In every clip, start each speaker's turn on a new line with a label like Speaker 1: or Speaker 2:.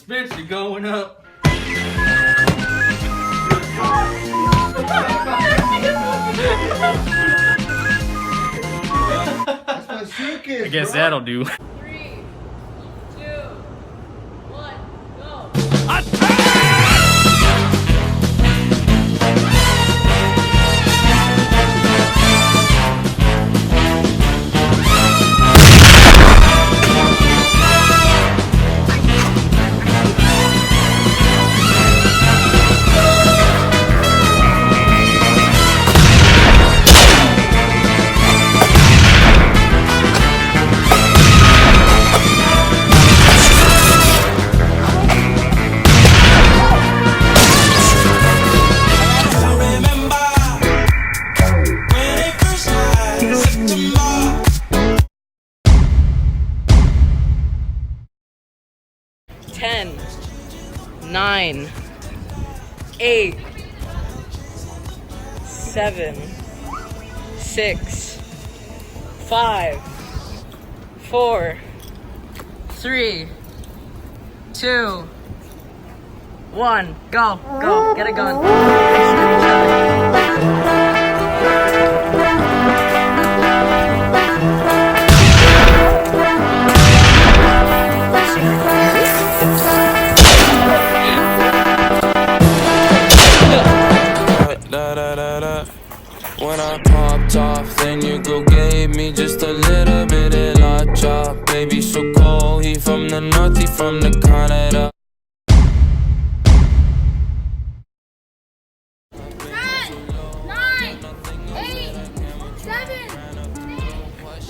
Speaker 1: Suspension going up.
Speaker 2: That's what Shook is,
Speaker 1: I guess
Speaker 2: bro.
Speaker 1: that'll do.
Speaker 3: 3, 2, 1, go. Ten, 9, 8, 7, 6, 5, 4, 3, 2, 1, go, go, get a gun.
Speaker 4: When I popped off, then your girl gave me just a little bit of la chop. Baby, so cold, he from the north, he from the Canada.
Speaker 5: 10, 9, 8, 7, 6, 5,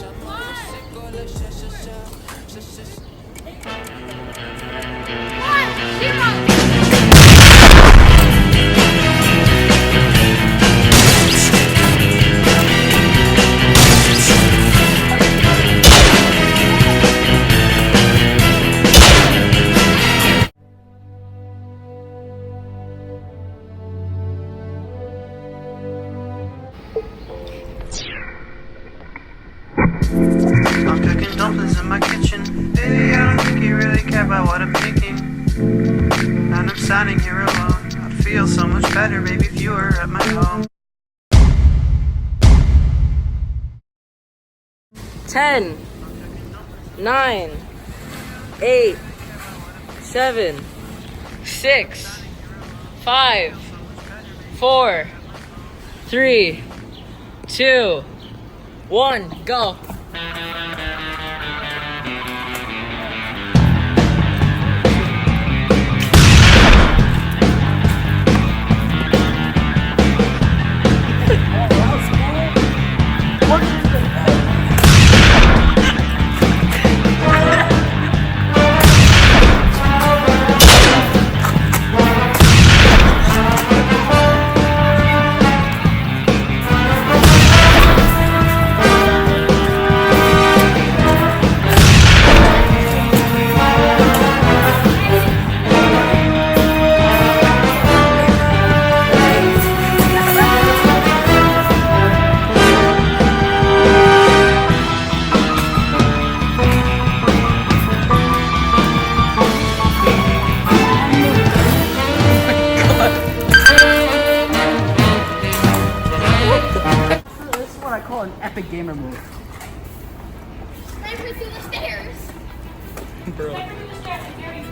Speaker 5: 1, 0.
Speaker 6: I'm cooking dumplings in my kitchen. Baby, I don't think you really care about what I'm thinking. And I'm standing here alone. I'd feel so much better, baby, if you were at my home.
Speaker 3: 10, 9, 8, 7, 6, 5, 4, 3, 2, 1, go.
Speaker 7: This is what I call an epic gamer move.
Speaker 5: Sniper through the stairs.
Speaker 1: Bro.
Speaker 5: Sniper through the stairs. Gary.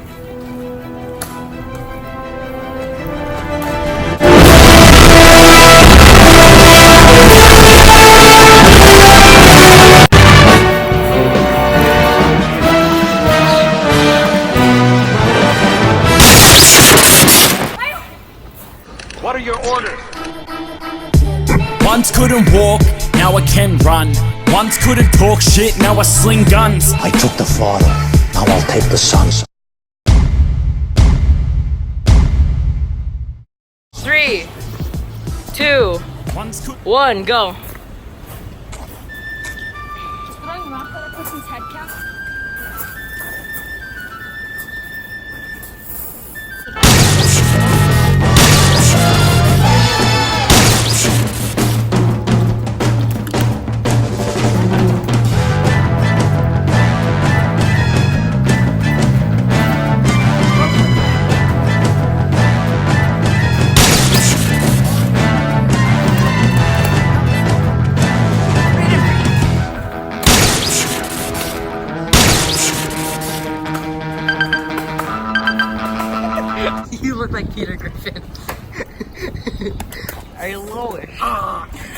Speaker 6: What are your orders?
Speaker 8: Once couldn't walk, now I can run. Once couldn't talk shit, now I sling guns.
Speaker 9: I took the father, now I'll take the sons.
Speaker 3: 3, 2, 1, go.
Speaker 5: Throwing rock at a person's head cap.
Speaker 3: Peter Griffin. Are you lowish?